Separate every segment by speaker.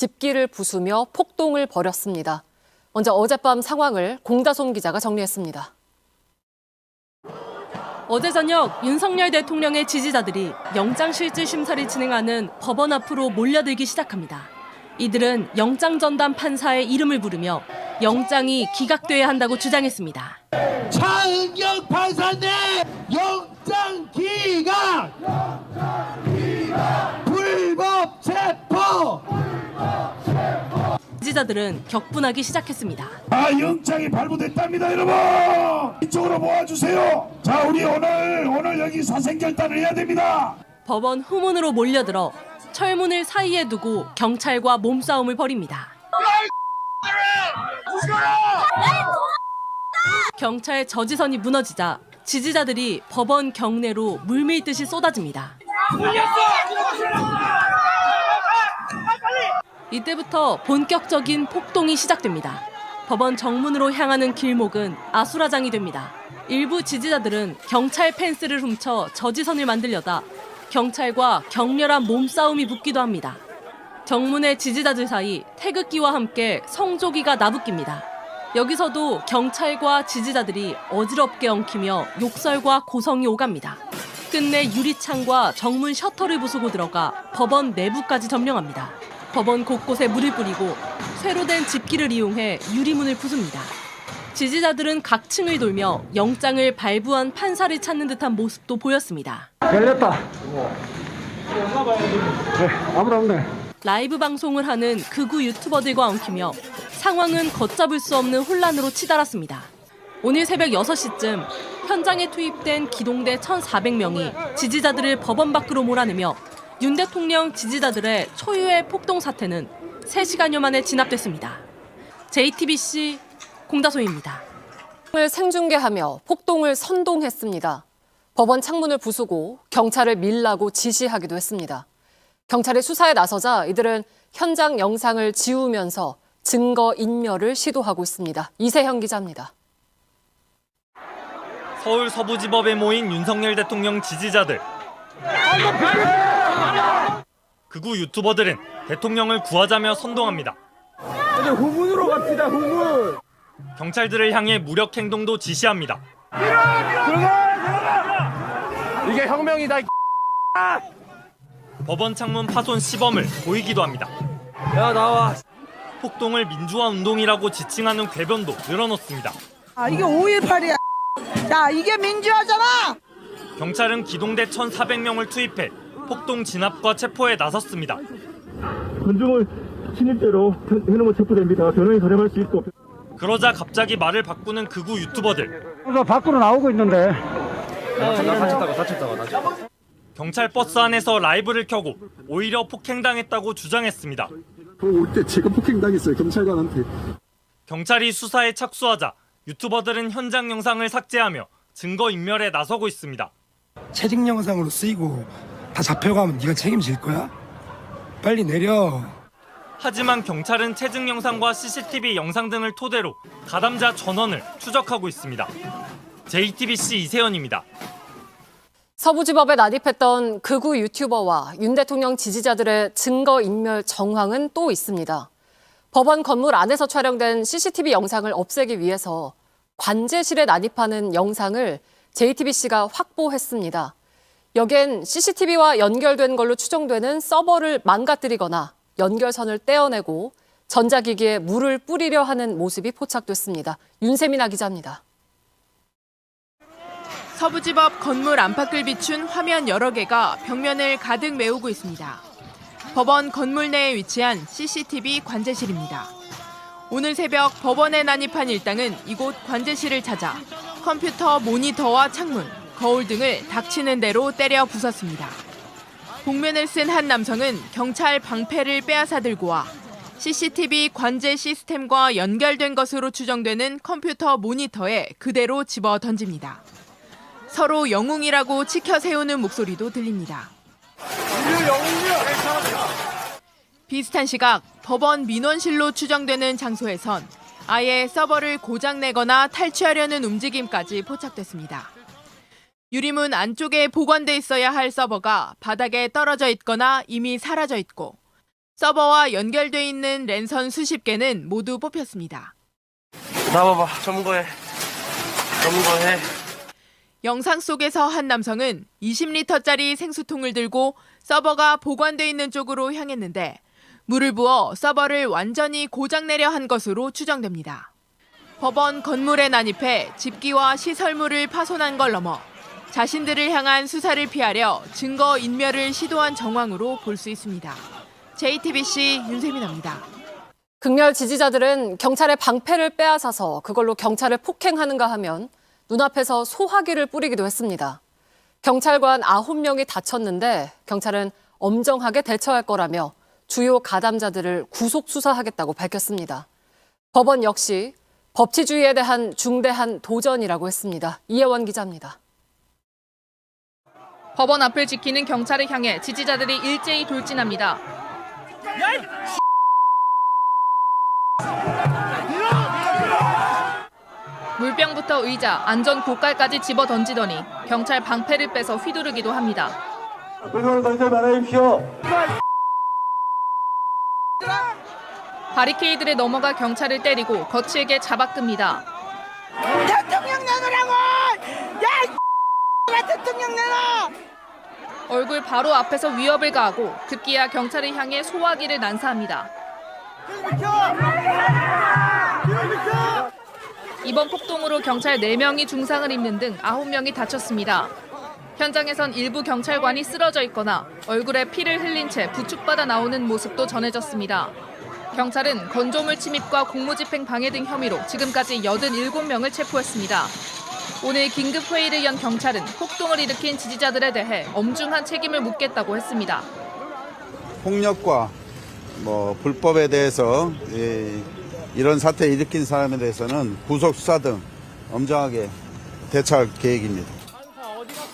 Speaker 1: 집기를 부수며 폭동을 벌였습니다. 먼저 어젯밤 상황을 공다솜 기자가 정리했습니다.
Speaker 2: 어제 저녁 윤석열 대통령의 지지자들이 영장실질심사를 진행하는 법원 앞으로 몰려들기 시작합니다. 이들은 영장전담 판사의 이름을 부르며 영장이 기각돼야 한다고 주장했습니다.
Speaker 3: 차은경 판사님 영장 기각! 불법 체포!
Speaker 2: 지지자들은 격분하기 시작했습니다.
Speaker 4: 영장이 발부됐답니다, 여러분. 이쪽으로 모아주세요. 자, 우리 오늘 여기 사생결단을 해야 됩니다.
Speaker 2: 법원 후문으로 몰려들어 철문을 사이에 두고 경찰과 몸싸움을 벌입니다. 경찰 저지선이 무너지자 지지자들이 법원 경내로 물밀듯이 쏟아집니다. 이때부터 본격적인 폭동이 시작됩니다. 법원 정문으로 향하는 길목은 아수라장이 됩니다. 일부 지지자들은 경찰 펜스를 훔쳐 저지선을 만들려다 경찰과 격렬한 몸싸움이 붙기도 합니다. 정문의 지지자들 사이 태극기와 함께 성조기가 나부낍니다. 여기서도 경찰과 지지자들이 어지럽게 엉키며 욕설과 고성이 오갑니다. 끝내 유리창과 정문 셔터를 부수고 들어가 법원 내부까지 점령합니다. 법원 곳곳에 물을 뿌리고 쇠로 된 집기를 이용해 유리문을 부숩니다. 지지자들은 각 층을 돌며 영장을 발부한 판사를 찾는 듯한 모습도 보였습니다.
Speaker 5: 열렸다. 네, 아무도 없네.
Speaker 2: 라이브 방송을 하는 극우 유튜버들과 엉키며 상황은 걷잡을 수 없는 혼란으로 치달았습니다. 오늘 새벽 6시쯤 현장에 투입된 기동대 1,400명이 지지자들을 법원 밖으로 몰아내며 윤 대통령 지지자들의 초유의 폭동 사태는 3시간여 만에 진압됐습니다. JTBC 공다솜입니다.
Speaker 1: 생중계하며 폭동을 선동했습니다. 법원 창문을 부수고 경찰을 밀라고 지시하기도 했습니다. 경찰이 수사에 나서자 이들은 현장 영상을 지우면서 증거 인멸을 시도하고 있습니다. 이세형 기자입니다.
Speaker 6: 서울 서부지법에 모인 윤석열 대통령 지지자들. 극우 유튜버들은 대통령을 구하자며 선동합니다.
Speaker 5: 이제 후문으로 갑시다, 후문.
Speaker 6: 경찰들을 향해 무력 행동도 지시합니다.
Speaker 5: 이게 혁명이다.
Speaker 6: 법원 창문 파손 시범을 보이기도 합니다.
Speaker 5: 야, 나와.
Speaker 6: 폭동을 민주화 운동이라고 지칭하는 궤변도 늘어놓습니다.
Speaker 7: 이게 5.18이야. 야, 이게 민주화잖아.
Speaker 6: 경찰은 기동대 1,400명을 투입해 폭동 진압과 체포에 나섰습니다.
Speaker 8: 군중을 침입죄로 해놓으면 체포됩니다. 변호인 가려할 수 있고.
Speaker 6: 그러자 갑자기 말을 바꾸는 극우 유튜버들.
Speaker 5: 그래서 밖으로 나오고 있는데.
Speaker 8: 다쳤다가.
Speaker 6: 경찰 버스 안에서 라이브를 켜고 오히려 폭행당했다고 주장했습니다.
Speaker 9: 올 때 제가 폭행당했어요, 경찰관한테.
Speaker 6: 경찰이 수사에 착수하자 유튜버들은 현장 영상을 삭제하며 증거 인멸에 나서고 있습니다.
Speaker 10: 채찍 영상으로 쓰이고 다 잡혀가면 네가 책임질 거야? 빨리 내려.
Speaker 6: 하지만 경찰은 체증 영상과 CCTV 영상 등을 토대로 가담자 전원을 추적하고 있습니다. JTBC 이세현입니다.
Speaker 1: 서부지법에 난입했던 극우 유튜버와 윤 대통령 지지자들의 증거인멸 정황은 또 있습니다. 법원 건물 안에서 촬영된 CCTV 영상을 없애기 위해서 관제실에 난입하는 영상을 JTBC가 확보했습니다. 여기엔 CCTV와 연결된 걸로 추정되는 서버를 망가뜨리거나 연결선을 떼어내고 전자기기에 물을 뿌리려 하는 모습이 포착됐습니다. 윤세민아 기자입니다.
Speaker 11: 서부지법 건물 안팎을 비춘 화면 여러 개가 벽면을 가득 메우고 있습니다. 법원 건물 내에 위치한 CCTV 관제실입니다. 오늘 새벽 법원에 난입한 일당은 이곳 관제실을 찾아 컴퓨터 모니터와 창문, 거울 등을 닥치는 대로 때려 부쉈습니다. 복면을 쓴 한 남성은 경찰 방패를 빼앗아 들고 와 CCTV 관제 시스템과 연결된 것으로 추정되는 컴퓨터 모니터에 그대로 집어 던집니다. 서로 영웅이라고 치켜 세우는 목소리도 들립니다. 비슷한 시각 법원 민원실로 추정되는 장소에선 아예 서버를 고장내거나 탈취하려는 움직임까지 포착됐습니다. 유리문 안쪽에 보관돼 있어야 할 서버가 바닥에 떨어져 있거나 이미 사라져 있고 서버와 연결돼 있는 랜선 수십 개는 모두 뽑혔습니다.
Speaker 5: 나와봐. 점거해.
Speaker 11: 영상 속에서 한 남성은 20리터짜리 생수통을 들고 서버가 보관돼 있는 쪽으로 향했는데 물을 부어 서버를 완전히 고장내려 한 것으로 추정됩니다. 법원 건물에 난입해 집기와 시설물을 파손한 걸 넘어 자신들을 향한 수사를 피하려 증거 인멸을 시도한 정황으로 볼 수 있습니다. JTBC 윤세민입니다.
Speaker 1: 극렬 지지자들은 경찰의 방패를 빼앗아서 그걸로 경찰을 폭행하는가 하면 눈앞에서 소화기를 뿌리기도 했습니다. 경찰관 9명이 다쳤는데 경찰은 엄정하게 대처할 거라며 주요 가담자들을 구속 수사하겠다고 밝혔습니다. 법원 역시 법치주의에 대한 중대한 도전이라고 했습니다. 이혜원 기자입니다.
Speaker 2: 법원 앞을 지키는 경찰을 향해 지지자들이 일제히 돌진합니다. 물병부터 의자, 안전 고깔까지 집어 던지더니 경찰 방패를 빼서 휘두르기도 합니다. 바리케이드를 넘어가 경찰을 때리고 거칠게 잡아끕니다.
Speaker 7: 대통령 내놓으라고! 야, 대통령 내놔!
Speaker 2: 얼굴 바로 앞에서 위협을 가하고 급기야 경찰을 향해 소화기를 난사합니다. 이번 폭동으로 경찰 4명이 중상을 입는 등 9명이 다쳤습니다. 현장에선 일부 경찰관이 쓰러져 있거나 얼굴에 피를 흘린 채 부축받아 나오는 모습도 전해졌습니다. 경찰은 건조물 침입과 공무집행 방해 등 혐의로 지금까지 87명을 체포했습니다. 오늘 긴급회의를 연 경찰은 폭동을 일으킨 지지자들에 대해 엄중한 책임을 묻겠다고 했습니다.
Speaker 12: 폭력과 불법에 대해서 이런 사태 일으킨 사람에 대해서는 구속 수사 등 엄정하게 대처할 계획입니다.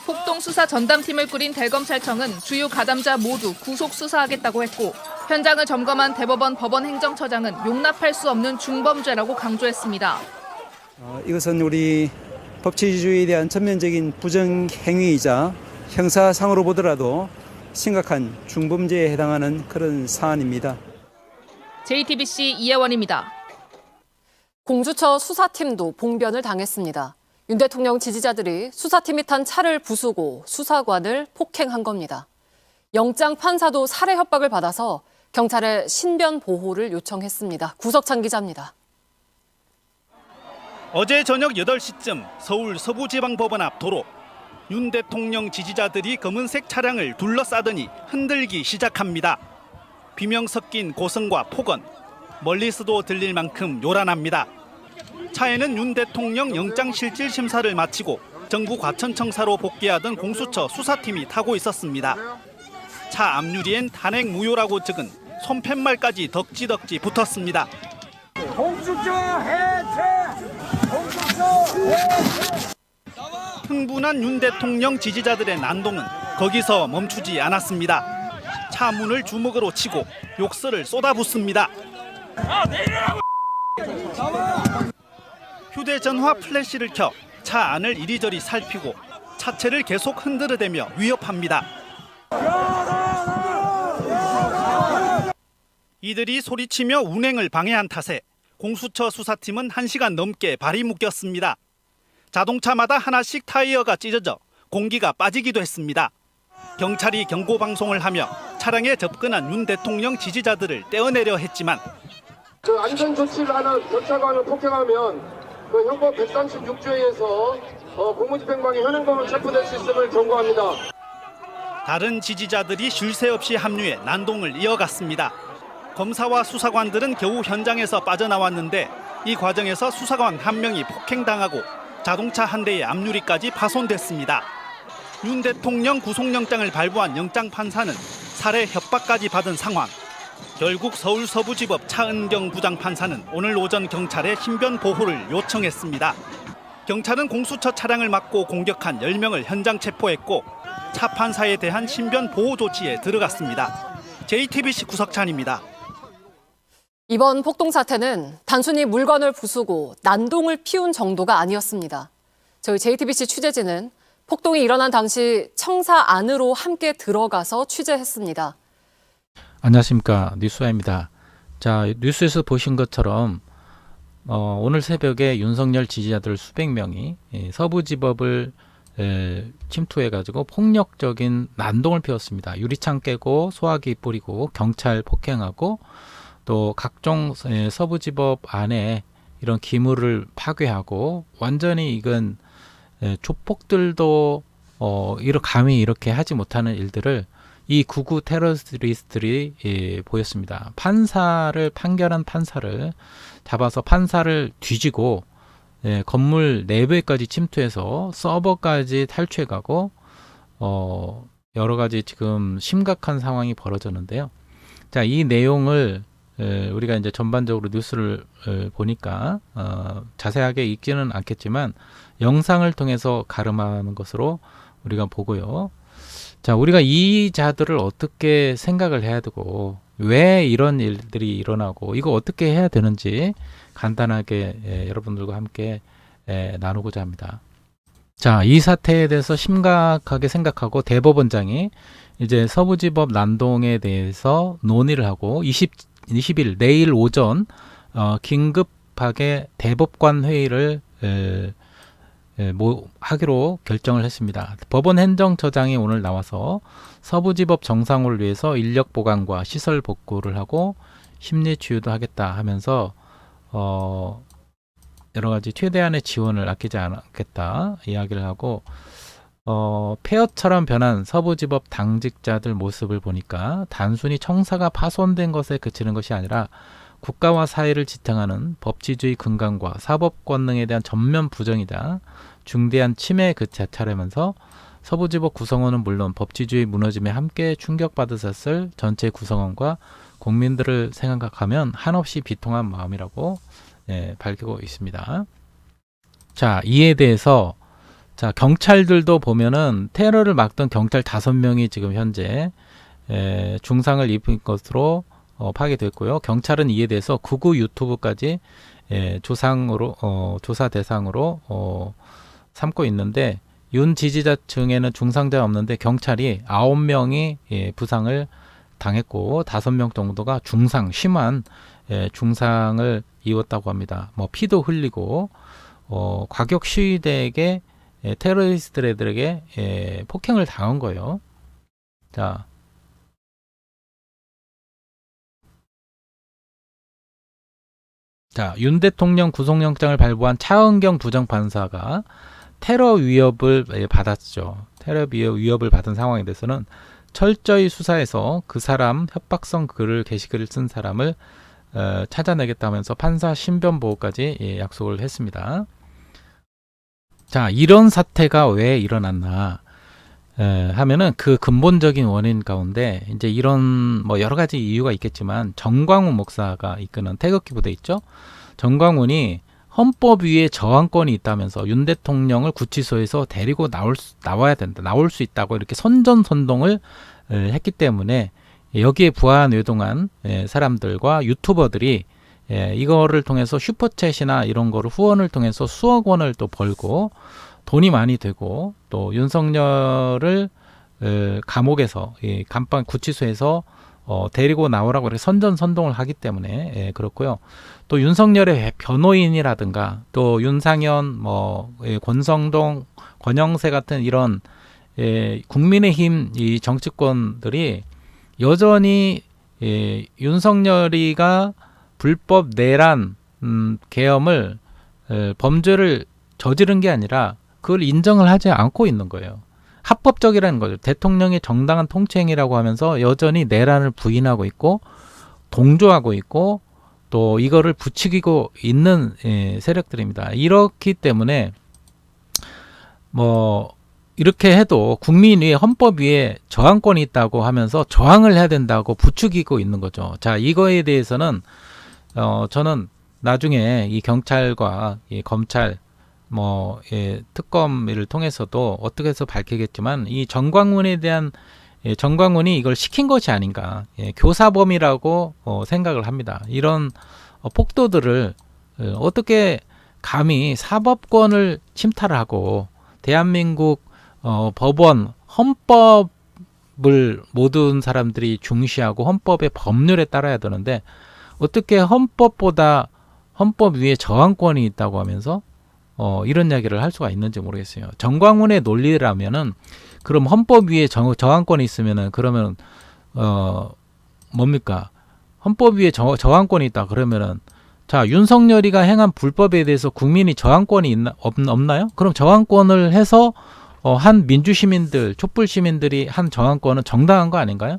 Speaker 2: 폭동 수사 전담팀을 꾸린 대검찰청은 주요 가담자 모두 구속 수사하겠다고 했고 현장을 점검한 대법원 법원행정처장은 용납할 수 없는 중범죄라고 강조했습니다.
Speaker 5: 이것은 우리 법치주의에 대한 전면적인 부정행위이자 형사상으로 보더라도 심각한 중범죄에 해당하는 그런 사안입니다.
Speaker 2: JTBC 이혜원입니다.
Speaker 1: 공주처 수사팀도 봉변을 당했습니다. 윤 대통령 지지자들이 수사팀이 탄 차를 부수고 수사관을 폭행한 겁니다. 영장 판사도 살해 협박을 받아서 경찰에 신변 보호를 요청했습니다. 구석찬 기자입니다.
Speaker 13: 어제 저녁 8시쯤 서울 서부지방법원 앞 도로. 윤 대통령 지지자들이 검은색 차량을 둘러싸더니 흔들기 시작합니다. 비명 섞인 고성과 폭언, 멀리서도 들릴 만큼 요란합니다. 차에는 윤 대통령 영장실질 심사를 마치고 정부 과천청사로 복귀하던 공수처 수사팀이 타고 있었습니다. 차 앞유리엔 탄핵 무효라고 적은 손팻말까지 덕지덕지 붙었습니다.
Speaker 3: 공수처 해체! 공수처 해체!
Speaker 13: 흥분한 윤 대통령 지지자들의 난동은 거기서 멈추지 않았습니다. 차 문을 주먹으로 치고 욕설을 쏟아붓습니다. 휴대전화 플래시를 켜 차 안을 이리저리 살피고 차체를 계속 흔들어대며 위협합니다. 이들이 소리치며 운행을 방해한 탓에 공수처 수사팀은 1시간 넘게 발이 묶였습니다. 자동차마다 하나씩 타이어가 찢어져 공기가 빠지기도 했습니다. 경찰이 경고방송을 하며 차량에 접근한 윤 대통령 지지자들을 떼어내려 했지만
Speaker 14: 안전조치를 하는 경찰관을 폭행하면 그 형법 136조에 의해서 공무집행방해 현행범으로 체포될 수 있음을 경고합니다.
Speaker 13: 다른 지지자들이 쉴 새 없이 합류해 난동을 이어갔습니다. 검사와 수사관들은 겨우 현장에서 빠져나왔는데 이 과정에서 수사관 1명이 폭행당하고 자동차 한 대의 앞유리까지 파손됐습니다. 윤 대통령 구속영장을 발부한 영장판사는 살해 협박까지 받은 상황. 결국 서울 서부지법 차은경 부장판사는 오늘 오전 경찰에 신변 보호를 요청했습니다. 경찰은 공수처 차량을 막고 공격한 10명을 현장 체포했고 차 판사에 대한 신변 보호 조치에 들어갔습니다. JTBC 구석찬입니다.
Speaker 1: 이번 폭동 사태는 단순히 물건을 부수고 난동을 피운 정도가 아니었습니다. 저희 JTBC 취재진은 폭동이 일어난 당시 청사 안으로 함께 들어가서 취재했습니다.
Speaker 15: 안녕하십니까, 뉴스와입니다. 자, 뉴스에서 보신 것처럼 오늘 새벽에 윤석열 지지자들 수백 명이 서부지법을 침투해가지고 폭력적인 난동을 피웠습니다. 유리창 깨고 소화기 뿌리고 경찰 폭행하고 또 각종 서부지법 안에 이런 기물을 파괴하고 완전히 이건 조폭들도 감히 이렇게 하지 못하는 일들을 이 구구 테러리스트들이 보였습니다. 판결한 판사를 잡아서 판사를 뒤지고 건물 내부에까지 침투해서 서버까지 탈취해가고 여러 가지 지금 심각한 상황이 벌어졌는데요. 자, 이 내용을 우리가 이제 전반적으로 뉴스를 보니까 자세하게 읽지는 않겠지만 영상을 통해서 가름하는 것으로 우리가 보고요. 자, 우리가 이 자들을 어떻게 생각을 해야 되고 왜 이런 일들이 일어나고 이거 어떻게 해야 되는지 간단하게 여러분들과 함께 나누고자 합니다. 자, 이 사태에 대해서 심각하게 생각하고 대법원장이 이제 서부지법 난동에 대해서 논의를 하고 20일 내일 오전 긴급하게 대법관 회의를 하기로 결정을 했습니다. 법원 행정처장이 오늘 나와서 서부지법 정상화를 위해서 인력 보강과 시설 복구를 하고 심리 치유도 하겠다 하면서 여러 가지 최대한의 지원을 아끼지 않겠다 이야기를 하고 폐허처럼 변한 서부지법 당직자들 모습을 보니까 단순히 청사가 파손된 것에 그치는 것이 아니라 국가와 사회를 지탱하는 법치주의 근간과 사법 권능에 대한 전면 부정이다. 중대한 침해에 그치하려면서 서부지법 구성원은 물론 법치주의 무너짐에 함께 충격받으셨을 전체 구성원과 국민들을 생각하면 한없이 비통한 마음이라고 밝히고 있습니다. 자, 이에 대해서 자, 경찰들도 보면은 테러를 막던 경찰 5명이 지금 현재 중상을 입은 것으로 파악됐고요. 경찰은 이에 대해서 구구 유튜브까지 조사 대상으로 삼고 있는데 윤 지지자층에는 중상자 없는데 경찰이 9명이 부상을 당했고 5명 정도가 중상, 심한 중상을 입었다고 합니다. 뭐 피도 흘리고 과격 시위대에게 테러리스트들에게 폭행을 당한 거예요. 자, 윤 대통령 구속영장을 발부한 차은경 부장판사가 테러 위협을 받았죠. 테러 위협을 받은 상황에 대해서는 철저히 수사해서 그 사람 협박성 게시글을 쓴 사람을 찾아내겠다면서 판사 신변 보호까지 약속을 했습니다. 자, 이런 사태가 왜 일어났나 하면은 그 근본적인 원인 가운데 이제 이런 뭐 여러 가지 이유가 있겠지만 정광훈 목사가 이끄는 태극기 부대 있죠. 정광훈이 헌법 위에 저항권이 있다면서 윤 대통령을 구치소에서 데리고 나와야 된다, 나올 수 있다고 이렇게 선전선동을 했기 때문에 여기에 부안외동한 사람들과 유튜버들이 이거를 통해서 슈퍼챗이나 이런 거를 후원을 통해서 수억 원을 또 벌고 돈이 많이 되고 또 윤석열을 감옥에서 감방 구치소에서 데리고 나오라고 이렇게 선전선동을 하기 때문에 그렇고요. 또 윤석열의 변호인이라든가 또 윤상현, 권성동, 권영세 같은 이런 국민의힘 이 정치권들이 여전히 윤석열이가 불법 내란 계엄을 범죄를 저지른 게 아니라 그걸 인정을 하지 않고 있는 거예요. 합법적이라는 거죠. 대통령의 정당한 통치행위라고 하면서 여전히 내란을 부인하고 있고 동조하고 있고 또 이거를 부추기고 있는 세력들입니다. 이렇기 때문에 이렇게 해도 국민 위에 헌법 위에 저항권이 있다고 하면서 저항을 해야 된다고 부추기고 있는 거죠. 자, 이거에 대해서는 저는 나중에 이 경찰과 이 검찰 특검을 통해서도 어떻게 해서 밝히겠지만 이 정광훈에 대한 정광훈이 이걸 시킨 것이 아닌가, 교사범이라고 생각을 합니다. 이런 폭도들을 어떻게 감히 사법권을 침탈하고 대한민국 법원 헌법을 위협을 모든 사람들이 중시하고 헌법의 법률에 따라야 되는데 어떻게 헌법 위에 저항권이 있다고 하면서 이런 이야기를 할 수가 있는지 모르겠어요. 정광훈의 논리라면은 그럼 헌법 위에 저항권이 있으면은 그러면 뭡니까? 헌법 위에 저항권이 있다 그러면은 자, 윤석열이가 행한 불법에 대해서 국민이 저항권이 없나요? 그럼 저항권을 해서 한 민주시민들, 촛불시민들이 한 저항권은 정당한 거 아닌가요?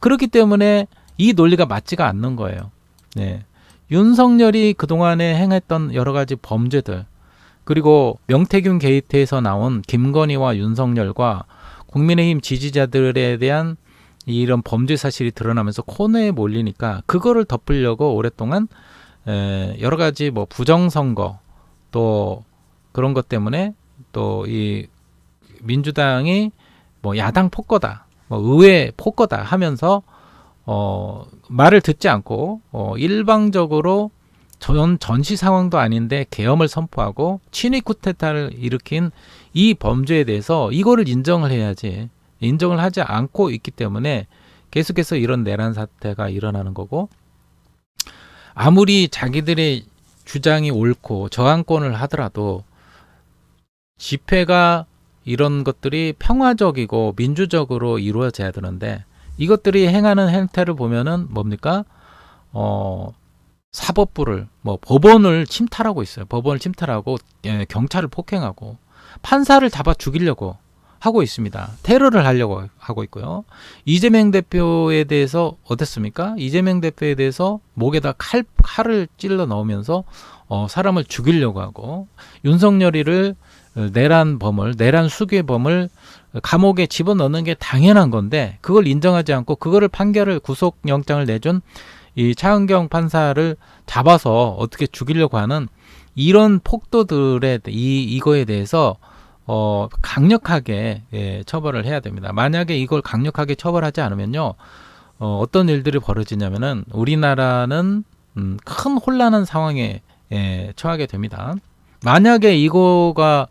Speaker 15: 그렇기 때문에 이 논리가 맞지가 않는 거예요. 네. 윤석열이 그동안에 행했던 여러 가지 범죄들, 그리고 명태균 게이트에서 나온 김건희와 윤석열과 국민의힘 지지자들에 대한 이런 범죄 사실이 드러나면서 코너에 몰리니까 그거를 덮으려고 오랫동안 여러 가지 뭐 부정선거 또 그런 것 때문에 또 이 민주당이 뭐 야당 폭거다, 뭐 의회 폭거다 하면서 말을 듣지 않고 일방적으로 전시 상황도 아닌데 계엄을 선포하고 친위 쿠데타를 일으킨 이 범죄에 대해서 이거를 인정을 해야지 인정을 하지 않고 있기 때문에 계속해서 이런 내란 사태가 일어나는 거고 아무리 자기들의 주장이 옳고 저항권을 하더라도 집회가 이런 것들이 평화적이고 민주적으로 이루어져야 되는데 이것들이 행하는 행태를 보면은 뭡니까? 사법부를 뭐 법원을 침탈하고 있어요. 법원을 침탈하고 경찰을 폭행하고 판사를 잡아 죽이려고 하고 있습니다. 테러를 하려고 하고 있고요. 이재명 대표에 대해서 어땠습니까? 이재명 대표에 대해서 목에다 칼을 찔러 넣으면서 사람을 죽이려고 하고 윤석열이를 내란 수괴범을 감옥에 집어넣는 게 당연한 건데 그걸 인정하지 않고 그거를 구속영장을 내준 이 차은경 판사를 잡아서 어떻게 죽이려고 하는 이런 폭도들의 이거에 대해서 강력하게 처벌을 해야 됩니다. 만약에 이걸 강력하게 처벌하지 않으면요, 어떤 일들이 벌어지냐면은 우리나라는 큰 혼란한 상황에 처하게 됩니다. 만약에 이거가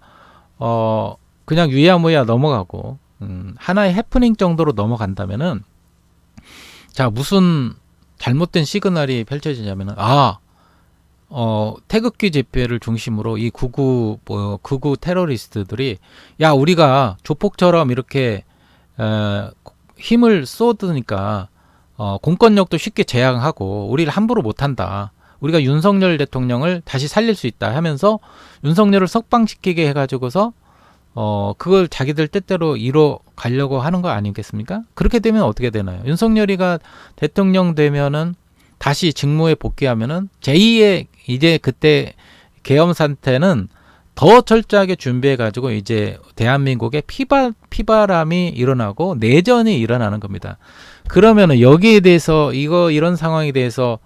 Speaker 15: 그냥 유야무야 넘어가고 하나의 해프닝 정도로 넘어간다면은 자 무슨 잘못된 시그널이 펼쳐지냐면은 태극기 집회를 중심으로 이 극우 테러리스트들이 야 우리가 조폭처럼 이렇게 힘을 쏟으니까 공권력도 쉽게 제약하고 우리를 함부로 못한다. 우리가 윤석열 대통령을 다시 살릴 수 있다 하면서 윤석열을 석방시키게 해가지고서 그걸 자기들 뜻대로 이뤄 가려고 하는 거 아니겠습니까? 그렇게 되면 어떻게 되나요? 윤석열이가 대통령 되면은 다시 직무에 복귀하면은 제2의 이제 그때 계엄 상태는 더 철저하게 준비해 가지고 이제 대한민국에 피바람이 일어나고 내전이 일어나는 겁니다. 그러면은 여기에 대해서 이런 상황에 대해서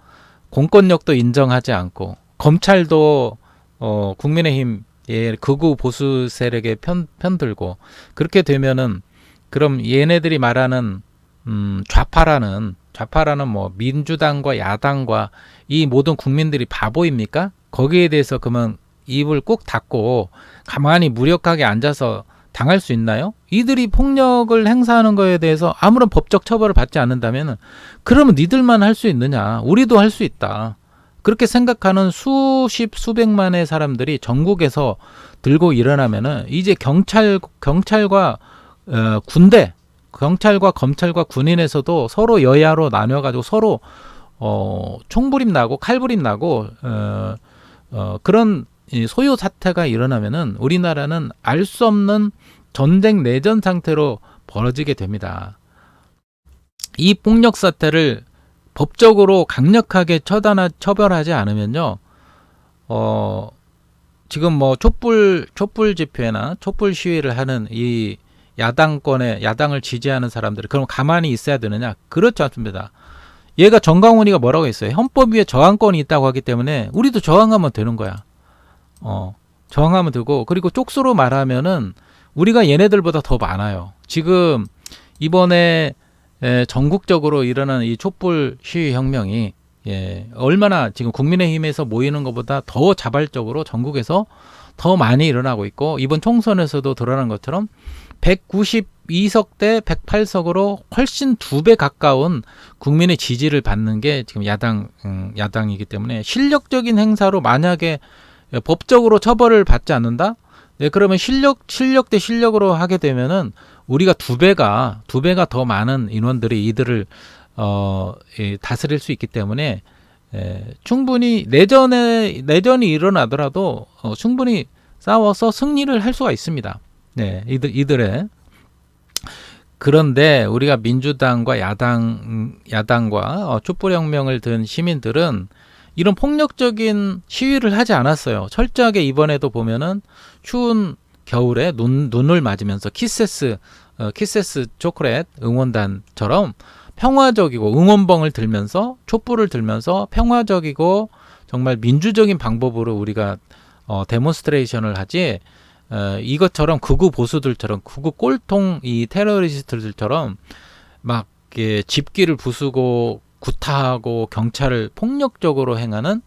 Speaker 15: 공권력도 인정하지 않고 검찰도 국민의힘 극우 보수 세력에 편들고 그렇게 되면은 그럼 얘네들이 말하는 좌파라는 뭐 민주당과 야당과 이 모든 국민들이 바보입니까? 거기에 대해서 그러면 입을 꾹 닫고 가만히 무력하게 앉아서 당할 수 있나요? 이들이 폭력을 행사하는 거에 대해서 아무런 법적 처벌을 받지 않는다면 그러면 니들만 할 수 있느냐? 우리도 할 수 있다. 그렇게 생각하는 수백만의 사람들이 전국에서 들고 일어나면은 이제 경찰과 군대, 경찰과 검찰과 군인에서도 서로 여야로 나뉘어가지고 서로 총불임 나고 칼불임 나고 그런 소요 사태가 일어나면은 우리나라는 알 수 없는 전쟁 내전 상태로 벌어지게 됩니다. 이 폭력 사태를 법적으로 강력하게 처벌하지 않으면요, 지금 뭐 촛불 집회나 촛불 시위를 하는 이 야당을 지지하는 사람들이 그럼 가만히 있어야 되느냐? 그렇지 않습니다. 얘가 정광훈이가 뭐라고 했어요? 헌법 위에 저항권이 있다고 하기 때문에 우리도 저항하면 되는 거야. 저항하면 되고, 그리고 쪽수로 말하면은 우리가 얘네들보다 더 많아요. 지금 이번에 전국적으로 일어나는 이 촛불 시위 혁명이 얼마나 지금 국민의힘에서 모이는 것보다 더 자발적으로 전국에서 더 많이 일어나고 있고, 이번 총선에서도 드러난 것처럼 192석 대 108석으로 훨씬 2배 가까운 국민의 지지를 받는 게 지금 야당이기 때문에 실력적인 행사로 만약에 법적으로 처벌을 받지 않는다? 네, 그러면 실력 대 실력으로 하게 되면은 우리가 2배가 더 많은 인원들이 이들을 다스릴 수 있기 때문에 충분히 내전이 일어나더라도 충분히 싸워서 승리를 할 수가 있습니다. 네, 이들의. 그런데 우리가 민주당과 야당과 촛불혁명을 든 시민들은 이런 폭력적인 시위를 하지 않았어요. 철저하게 이번에도 보면은 추운 겨울에 눈을 맞으면서 키세스 초콜릿 응원단처럼 평화적이고 응원봉을 들면서 촛불을 들면서 평화적이고 정말 민주적인 방법으로 우리가 데몬스트레이션을 하지 이것처럼 극우 보수들처럼 극우 꼴통 이 테러리스트들처럼 막 집기를 부수고 구타하고 경찰을 폭력적으로 행하는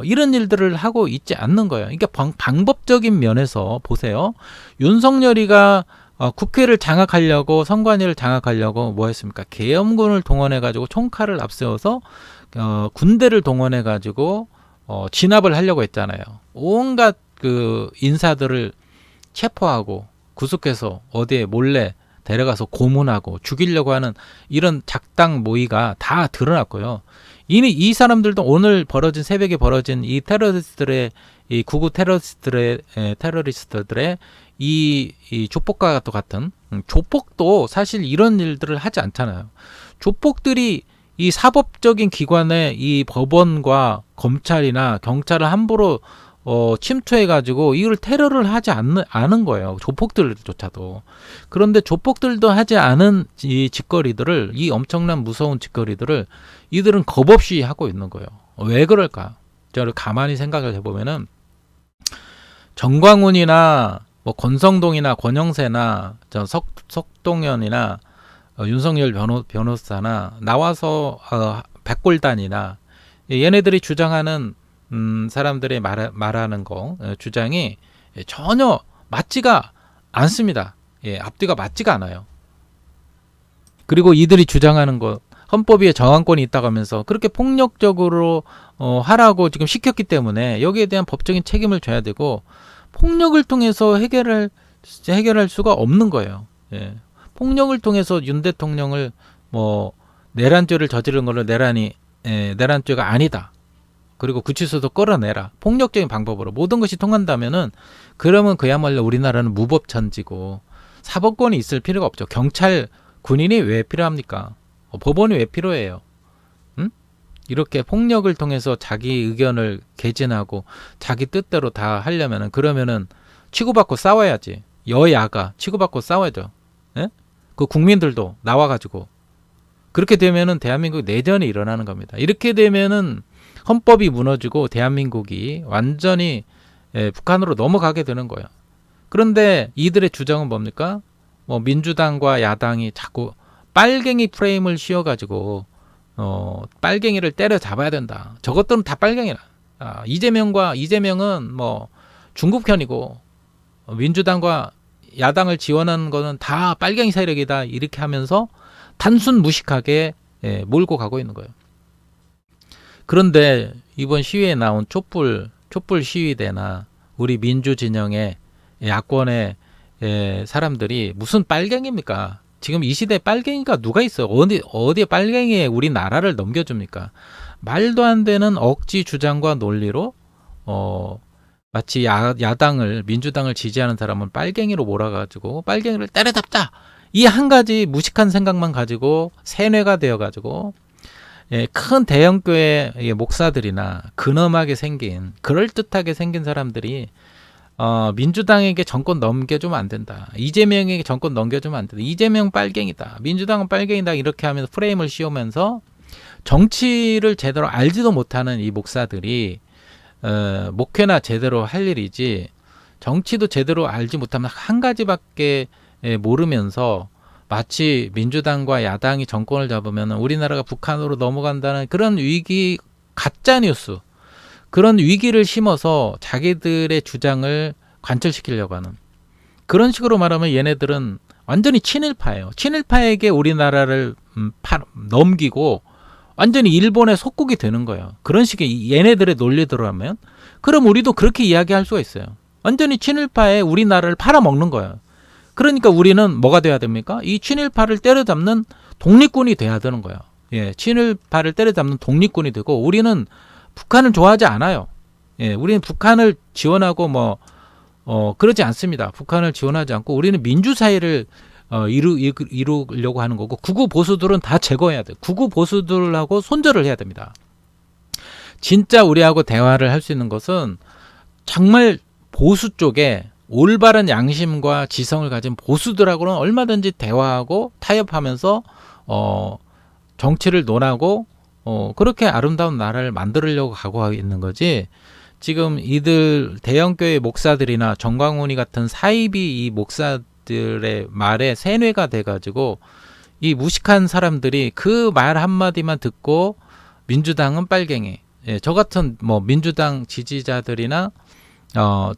Speaker 15: 이런 일들을 하고 있지 않는 거예요. 그러니까 방법적인 면에서 보세요. 윤석열이가 국회를 장악하려고 선관위를 장악하려고 뭐 했습니까? 계엄군을 동원해 가지고 총칼을 앞세워서 군대를 동원해 가지고 진압을 하려고 했잖아요. 온갖 그 인사들을 체포하고 구속해서 어디에 몰래 데려가서 고문하고 죽이려고 하는 이런 작당 모의가 다 드러났고요. 이미 이 사람들도 오늘 새벽에 벌어진 이 테러리스트들의 이 구구 테러리스트들의 이 조폭과 같은 조폭도 사실 이런 일들을 하지 않잖아요. 조폭들이 이 사법적인 기관의 이 법원과 검찰이나 경찰을 함부로 침투해가지고 이걸 테러를 하지 않은 거예요. 조폭들조차도. 그런데 조폭들도 하지 않은 이 짓거리들을, 이 엄청난 무서운 짓거리들을 이들은 겁없이 하고 있는 거예요. 왜 그럴까? 저를 가만히 생각을 해보면은 정광훈이나 뭐 권성동이나 권영세나 석동현이나 윤석열 변호사나 나와서 백골단이나 얘네들이 주장하는 사람들의 말하는 주장이 전혀 맞지가 않습니다. 앞뒤가 맞지가 않아요. 그리고 이들이 주장하는 것, 헌법 위에 정한권이 있다고 하면서 그렇게 폭력적으로 하라고 지금 시켰기 때문에 여기에 대한 법적인 책임을 져야 되고 폭력을 통해서 해결할 수가 없는 거예요. 폭력을 통해서 윤 대통령을 뭐 내란죄를 저지른 걸로 내란죄가 아니다. 그리고 구치소도 끌어내라. 폭력적인 방법으로 모든 것이 통한다면은 그러면 그야말로 우리나라는 무법천지고 사법권이 있을 필요가 없죠. 경찰, 군인이 왜 필요합니까? 법원이 왜 필요해요? 이렇게 폭력을 통해서 자기 의견을 개진하고 자기 뜻대로 다 하려면은 그러면은 치고받고 싸워야지. 여야가 치고받고 싸워야죠. 그 국민들도 나와가지고 그렇게 되면은 대한민국 내전이 일어나는 겁니다. 이렇게 되면은 헌법이 무너지고 대한민국이 완전히 북한으로 넘어가게 되는 거예요. 그런데 이들의 주장은 뭡니까? 뭐 민주당과 야당이 자꾸 빨갱이 프레임을 씌워가지고 빨갱이를 때려잡아야 된다. 저것들은 다 빨갱이라. 이재명은 뭐 중국 편이고 민주당과 야당을 지원하는 거는 다 빨갱이 세력이다. 이렇게 하면서 단순 무식하게 몰고 가고 있는 거예요. 그런데 이번 시위에 나온 촛불 시위대나 우리 민주진영의 야권의 사람들이 무슨 빨갱이입니까? 지금 이 시대에 빨갱이가 누가 있어요? 어디에 빨갱이에 우리나라를 넘겨줍니까? 말도 안 되는 억지 주장과 논리로 마치 민주당을 지지하는 사람은 빨갱이로 몰아가지고 빨갱이를 때려잡자! 이 한 가지 무식한 생각만 가지고 세뇌가 되어가지고 큰 대형교회 목사들이나 근엄하게 생긴 그럴듯하게 생긴 사람들이 민주당에게 정권 넘겨주면 안 된다. 이재명에게 정권 넘겨주면 안 된다. 이재명 빨갱이다. 민주당은 빨갱이다. 이렇게 하면서 프레임을 씌우면서 정치를 제대로 알지도 못하는 이 목사들이 목회나 제대로 할 일이지 정치도 제대로 알지 못하면 한 가지밖에 모르면서 마치 민주당과 야당이 정권을 잡으면 우리나라가 북한으로 넘어간다는 그런 위기, 가짜 뉴스, 그런 위기를 심어서 자기들의 주장을 관철시키려고 하는 그런 식으로 말하면 얘네들은 완전히 친일파예요. 친일파에게 우리나라를 넘기고 완전히 일본의 속국이 되는 거예요. 그런 식의 얘네들의 논리대로 하면 그럼 우리도 그렇게 이야기할 수가 있어요. 완전히 친일파에 우리나라를 팔아먹는 거예요. 그러니까 우리는 뭐가 돼야 됩니까? 이 친일파를 때려잡는 독립군이 돼야 되는 거예요. 예, 친일파를 때려잡는 독립군이 되고 우리는 북한을 좋아하지 않아요. 예, 우리는 북한을 지원하고 그러지 않습니다. 북한을 지원하지 않고 우리는 민주사회를 이루려고 하는 거고 극우 보수들은 다 제거해야 돼요. 극우 보수들하고 손절을 해야 됩니다. 진짜 우리하고 대화를 할 수 있는 것은 정말 보수 쪽에 올바른 양심과 지성을 가진 보수들하고는 얼마든지 대화하고 타협하면서 정치를 논하고 그렇게 아름다운 나라를 만들려고 가고 있는 거지. 지금 이들 대형교회 목사들이나 정광훈이 같은 사이비 이 목사들의 말에 세뇌가 돼가지고 이 무식한 사람들이 그 말 한마디만 듣고 민주당은 빨갱이. 예, 저 같은 민주당 지지자들이나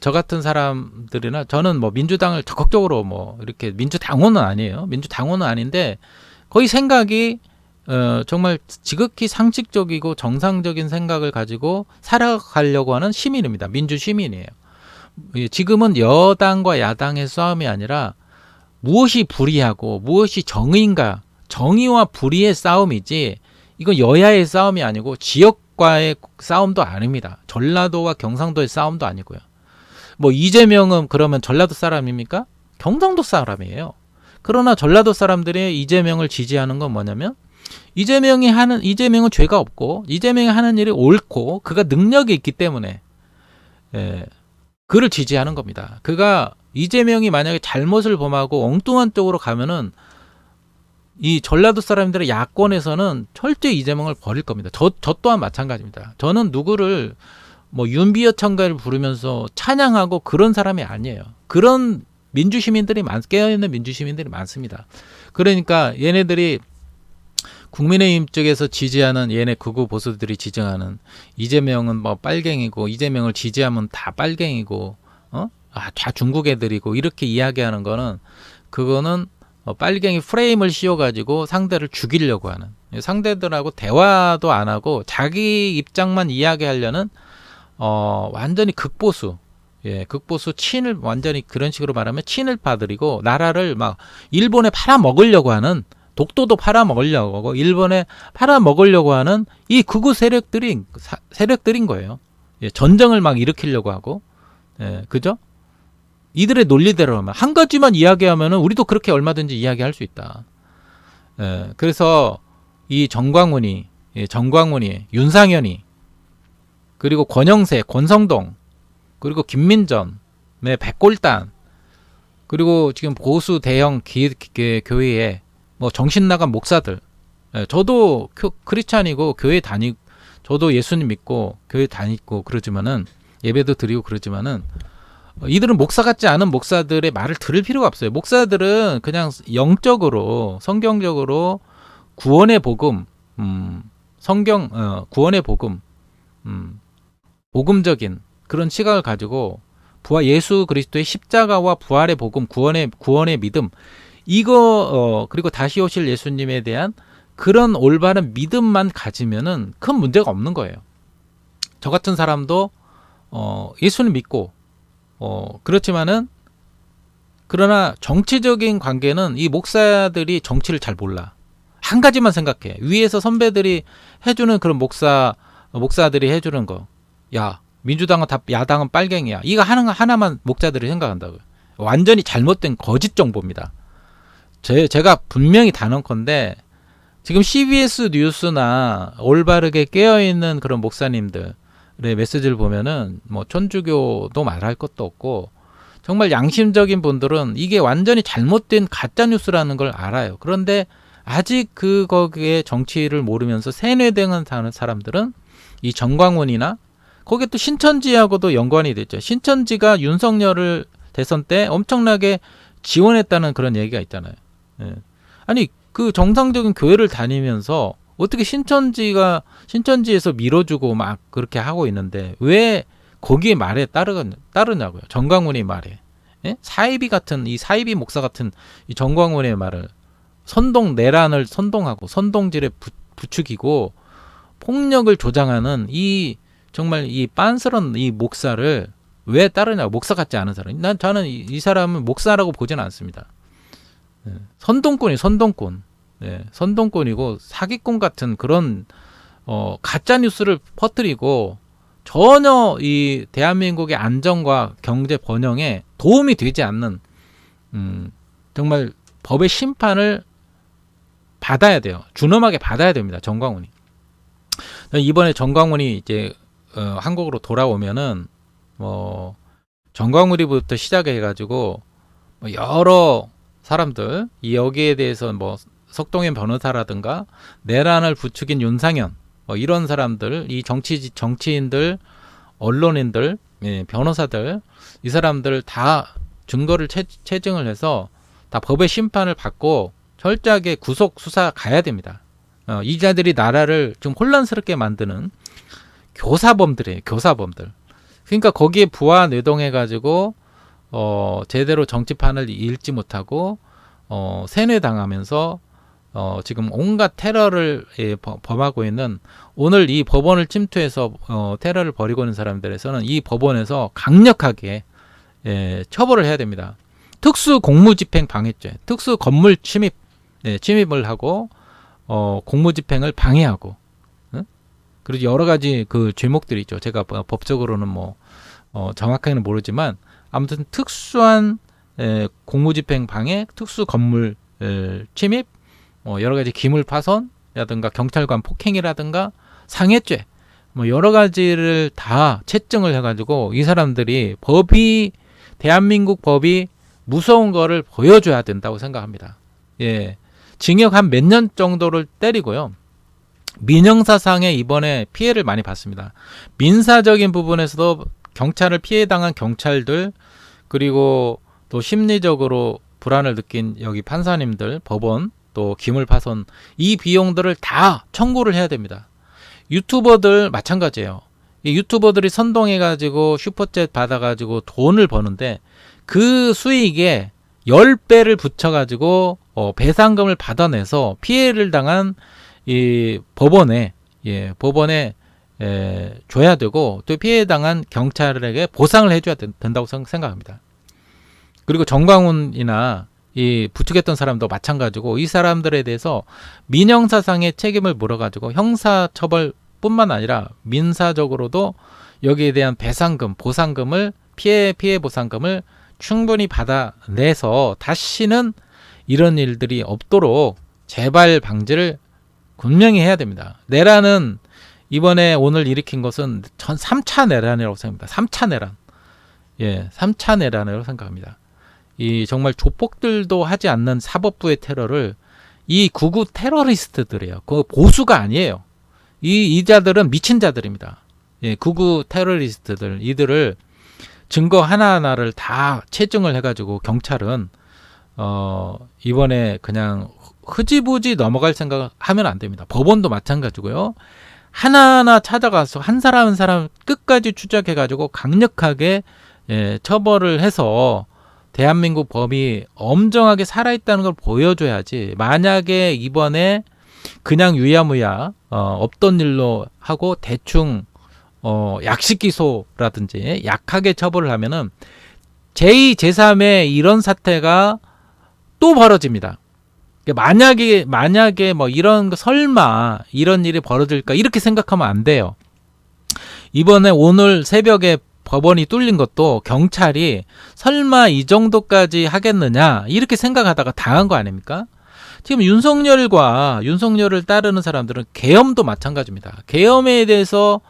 Speaker 15: 저 같은 사람들이나 저는 민주당을 적극적으로 이렇게 민주당원은 아니에요. 민주당원은 아닌데 거의 생각이 정말 지극히 상식적이고 정상적인 생각을 가지고 살아가려고 하는 시민입니다. 민주 시민이에요. 지금은 여당과 야당의 싸움이 아니라 무엇이 불의하고 무엇이 정의인가, 정의와 불의의 싸움이지 이건 여야의 싸움이 아니고 지역과의 싸움도 아닙니다. 전라도와 경상도의 싸움도 아니고요. 이재명은 그러면 전라도 사람입니까? 경상도 사람이에요. 그러나 전라도 사람들이 이재명을 지지하는 건 뭐냐면 이재명은 죄가 없고 이재명이 하는 일이 옳고 그가 능력이 있기 때문에 그를 지지하는 겁니다. 그가 이재명이 만약에 잘못을 범하고 엉뚱한 쪽으로 가면은 이 전라도 사람들의 야권에서는 철저히 이재명을 버릴 겁니다. 저 또한 마찬가지입니다. 저는 누구를 윤비어 청가를 부르면서 찬양하고 그런 사람이 아니에요. 그런 민주시민들이 깨어있는 민주시민들이 많습니다. 그러니까 얘네들이 국민의힘 쪽에서 지지하는 얘네 극우 보수들이 지정하는 이재명은 빨갱이고 이재명을 지지하면 다 빨갱이고 다 중국 애들이고 이렇게 이야기하는 거는 그거는 빨갱이 프레임을 씌워가지고 상대를 죽이려고 하는, 상대들하고 대화도 안 하고 자기 입장만 이야기하려는 완전히 극보수, 극보수 친일, 완전히 그런 식으로 말하면 친일파들이고 나라를 일본에 팔아먹으려고 하는, 독도도 팔아먹으려고 하고 일본에 팔아먹으려고 하는 이 극우 세력들인 거예요. 전쟁을 일으키려고 하고, 그죠? 이들의 논리대로 하면 한 가지만 이야기하면은 우리도 그렇게 얼마든지 이야기할 수 있다. 그래서 이 정광훈이, 윤상현이, 그리고 권영세, 권성동, 그리고 김민전의 백골단, 그리고 지금 보수 대형 교회에 정신 나간 목사들, 저도 크리스찬이고 교회 다니고, 저도 예수님 믿고 교회 다니고 그러지만은 예배도 드리고 그러지만은 이들은 목사 같지 않은 목사들의 말을 들을 필요가 없어요. 목사들은 그냥 영적으로, 성경적으로 구원의 복음, 구원의 복음, 복음적인 그런 시각을 가지고 예수 그리스도의 십자가와 부활의 복음, 구원의 믿음, 이거 그리고 다시 오실 예수님에 대한 그런 올바른 믿음만 가지면은 큰 문제가 없는 거예요. 저 같은 사람도 예수를 믿고 그렇지만은 그러나 정치적인 관계는 이 목사들이 정치를 잘 몰라. 한 가지만 생각해. 위에서 선배들이 해주는 그런 목사들이 해주는 거. 야, 민주당은 야당은 빨갱이야. 이거 하나만 목사들이 생각한다고요. 완전히 잘못된 거짓 정보입니다. 제가 분명히 단언컨대 지금 CBS 뉴스나 올바르게 깨어있는 그런 목사님들 메시지를 보면은 천주교도 말할 것도 없고 정말 양심적인 분들은 이게 완전히 잘못된 가짜 뉴스라는 걸 알아요. 그런데 아직 거기에 정치를 모르면서 세뇌당한 사람들은 이 정광훈이나 거기에 또 신천지하고도 연관이 됐죠. 신천지가 윤석열을 대선 때 엄청나게 지원했다는 그런 얘기가 있잖아요. 아니 그 정상적인 교회를 다니면서 어떻게 신천지에서 밀어주고 막 그렇게 하고 있는데 왜 거기에 말에 따르냐고요. 정광훈이 말에. 예? 이 사이비 목사 같은 이 정광훈의 말을 내란을 선동하고 선동질에 부추기고 폭력을 조장하는 이 정말 이 빤스런 이 목사를 왜 따르냐? 목사 같지 않은 사람. 저는 이 사람은 목사라고 보지는 않습니다. 선동꾼. 선동꾼이고 사기꾼 같은 그런 가짜 뉴스를 퍼뜨리고 전혀 이 대한민국의 안정과 경제 번영에 도움이 되지 않는 정말 법의 심판을 받아야 돼요. 준엄하게 받아야 됩니다. 정광훈이. 이번에 정광훈이 이제 한국으로 돌아오면은 정광훈이부터 시작해가지고 여러 사람들 여기에 대해서 석동현 변호사라든가 내란을 부추긴 윤상현 이런 사람들, 이 정치인들, 언론인들, 변호사들 이 사람들 다 증거를 채증을 해서 다 법의 심판을 받고 철저하게 구속 수사 가야 됩니다. 이 자들이 나라를 좀 혼란스럽게 만드는 교사범들이에요. 교사범들. 그러니까 거기에 부하 뇌동해가지고 제대로 정치판을 읽지 못하고 세뇌당하면서 지금 온갖 테러를 범하고 있는 오늘 이 법원을 침투해서 테러를 벌이고 있는 사람들에서는 이 법원에서 강력하게 처벌을 해야 됩니다. 특수 공무집행 방해죄, 특수 건물 침입을 하고 공무집행을 방해하고 그리고 여러 가지 그 죄목들이 있죠. 제가 법적으로는 정확하게는 모르지만 아무튼 특수한 공무집행 방해, 특수 건물 침입, 여러 가지 기물 파손이라든가 경찰관 폭행이라든가 상해죄, 여러 가지를 다 채증을 해가지고 이 사람들이 대한민국 법이 무서운 거를 보여줘야 된다고 생각합니다. 징역 한 몇 년 정도를 때리고요. 민형사상에 이번에 피해를 많이 봤습니다. 민사적인 부분에서도 경찰을 피해당한 경찰들 그리고 또 심리적으로 불안을 느낀 여기 판사님들, 법원, 또 기물파손 이 비용들을 다 청구를 해야 됩니다. 유튜버들 마찬가지예요. 이 유튜버들이 선동해가지고 슈퍼챗 받아가지고 돈을 버는데 그 수익에 10배를 붙여가지고 배상금을 받아내서 피해를 당한 이 법원에 줘야 되고 또 피해당한 경찰에게 보상을 해줘야 된다고 생각합니다. 그리고 정광훈이나 이 부추겼던 사람도 마찬가지고 이 사람들에 대해서 민형사상의 책임을 물어가지고 형사처벌뿐만 아니라 민사적으로도 여기에 대한 배상금, 보상금을 피해 보상금을 충분히 받아내서 다시는 이런 일들이 없도록 재발 방지를 분명히 해야 됩니다. 내란은 이번에 오늘 일으킨 것은 전 3차 내란이라고 생각합니다. 3차 내란. 3차 내란이라고 생각합니다. 이 정말 조폭들도 하지 않는 사법부의 테러를 이 구구 테러리스트들이에요. 그 보수가 아니에요. 이 자들은 미친 자들입니다. 구구 테러리스트들 이들을 증거 하나하나를 다 채증을 해가지고 경찰은 이번에 그냥 흐지부지 넘어갈 생각하면 안 됩니다. 법원도 마찬가지고요. 하나하나 찾아가서 한 사람 한 사람 끝까지 추적해가지고 강력하게 처벌을 해서 대한민국 법이 엄정하게 살아있다는 걸 보여줘야지. 만약에 이번에 그냥 유야무야 없던 일로 하고 대충 약식 기소라든지 약하게 처벌을 하면은 제2, 제3의 이런 사태가 또 벌어집니다. 만약에 이런 거 설마 이런 일이 벌어질까 이렇게 생각하면 안 돼요. 이번에 오늘 새벽에 법원이 뚫린 것도 경찰이 설마 이 정도까지 하겠느냐 이렇게 생각하다가 당한 거 아닙니까? 지금 윤석열을 따르는 사람들은 계엄도 마찬가지입니다. 계엄에 대해서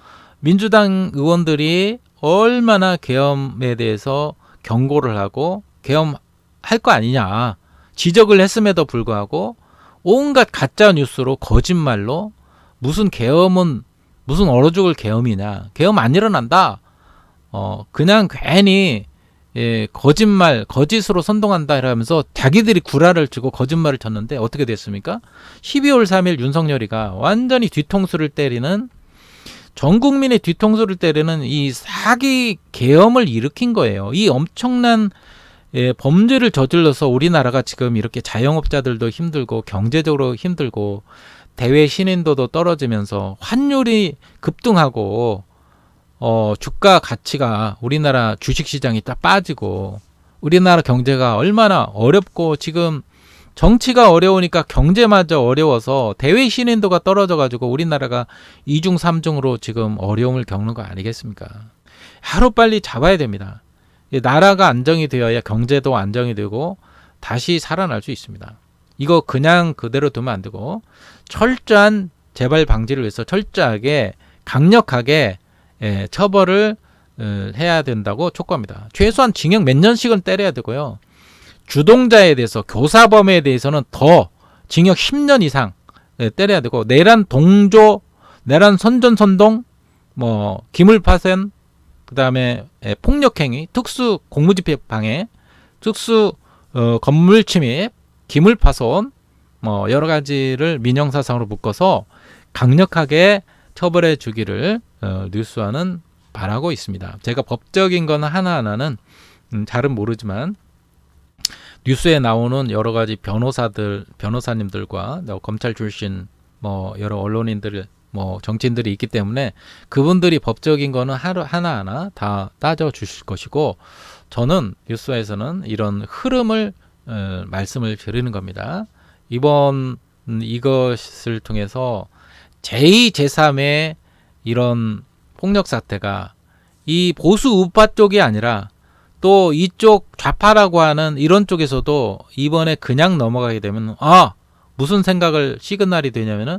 Speaker 15: 민주당 의원들이 얼마나 계엄에 대해서 경고를 하고 계엄할 거 아니냐 지적을 했음에도 불구하고 온갖 가짜 뉴스로 거짓말로 무슨 계엄은 무슨 얼어 죽을 계엄이냐 계엄 안 일어난다 그냥 괜히 거짓으로 선동한다 이러면서 자기들이 구라를 치고 거짓말을 쳤는데 어떻게 됐습니까? 12월 3일 윤석열이가 완전히 뒤통수를 때리는 전 국민의 뒤통수를 때리는 이 사기 계엄을 일으킨 거예요. 이 엄청난 범죄를 저질러서 우리나라가 지금 이렇게 자영업자들도 힘들고 경제적으로 힘들고 대외 신인도도 떨어지면서 환율이 급등하고 주가 가치가 우리나라 주식시장이 딱 빠지고 우리나라 경제가 얼마나 어렵고 지금 정치가 어려우니까 경제마저 어려워서 대외 신인도가 떨어져가지고 우리나라가 2중 3중으로 지금 어려움을 겪는 거 아니겠습니까? 하루빨리 잡아야 됩니다. 나라가 안정이 되어야 경제도 안정이 되고 다시 살아날 수 있습니다. 이거 그냥 그대로 두면 안 되고 철저한 재발 방지를 위해서 철저하게 강력하게 처벌을 해야 된다고 촉구합니다. 최소한 징역 몇 년씩은 때려야 되고요. 주동자에 대해서 교사범에 대해서는 더 징역 10년 이상 때려야 되고 내란 동조, 내란 선전선동, 기물파손, 그다음에 폭력행위, 특수 공무집행 방해, 특수 건물 침입, 기물파손 여러 가지를 민형사상으로 묶어서 강력하게 처벌해 주기를 뉴스와는 바라고 있습니다. 제가 법적인 건 하나하나는 잘은 모르지만 뉴스에 나오는 여러 가지 변호사님들과 검찰 출신 여러 언론인들 정치인들이 있기 때문에 그분들이 법적인 거는 하나하나 다 따져 주실 것이고 저는 뉴스에서는 이런 흐름을 말씀을 드리는 겁니다. 이번 이것을 통해서 제2, 제3의 이런 폭력 사태가 이 보수 우파 쪽이 아니라 또 이쪽 좌파라고 하는 이런 쪽에서도 이번에 그냥 넘어가게 되면 무슨 생각을 시그널이 되냐면은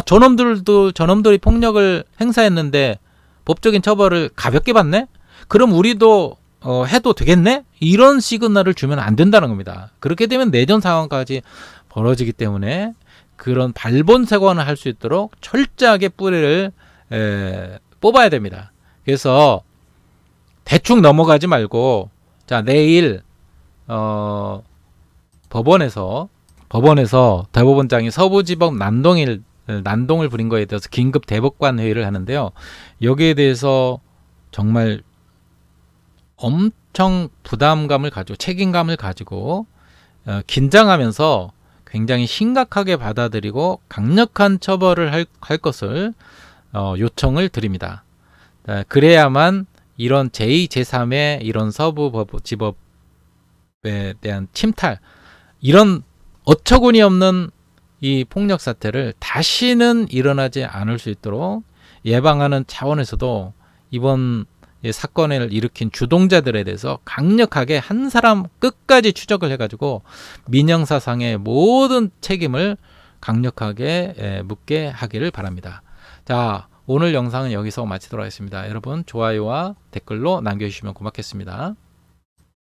Speaker 15: 저놈들이 폭력을 행사했는데 법적인 처벌을 가볍게 받네? 그럼 우리도 해도 되겠네? 이런 시그널을 주면 안 된다는 겁니다. 그렇게 되면 내전 상황까지 벌어지기 때문에 그런 발본색원을 할 수 있도록 철저하게 뿌리를 뽑아야 됩니다. 그래서 대충 넘어가지 말고 자 내일 법원에서 대법원장이 서부지법 난동을 부린 거에 대해서 긴급 대법관 회의를 하는데요. 여기에 대해서 정말 엄청 부담감을 가지고 책임감을 가지고 긴장하면서 굉장히 심각하게 받아들이고 강력한 처벌을 할 것을 요청을 드립니다. 그래야만 이런 제2, 제3의 이런 서부지법에 대한 침탈, 이런 어처구니 없는 이 폭력 사태를 다시는 일어나지 않을 수 있도록 예방하는 차원에서도 이번 사건을 일으킨 주동자들에 대해서 강력하게 한 사람 끝까지 추적을 해가지고 민형사상의 모든 책임을 강력하게 묻게 하기를 바랍니다. 자, 오늘 영상은 여기서 마치도록 하겠습니다. 여러분 좋아요와 댓글로 남겨주시면 고맙겠습니다.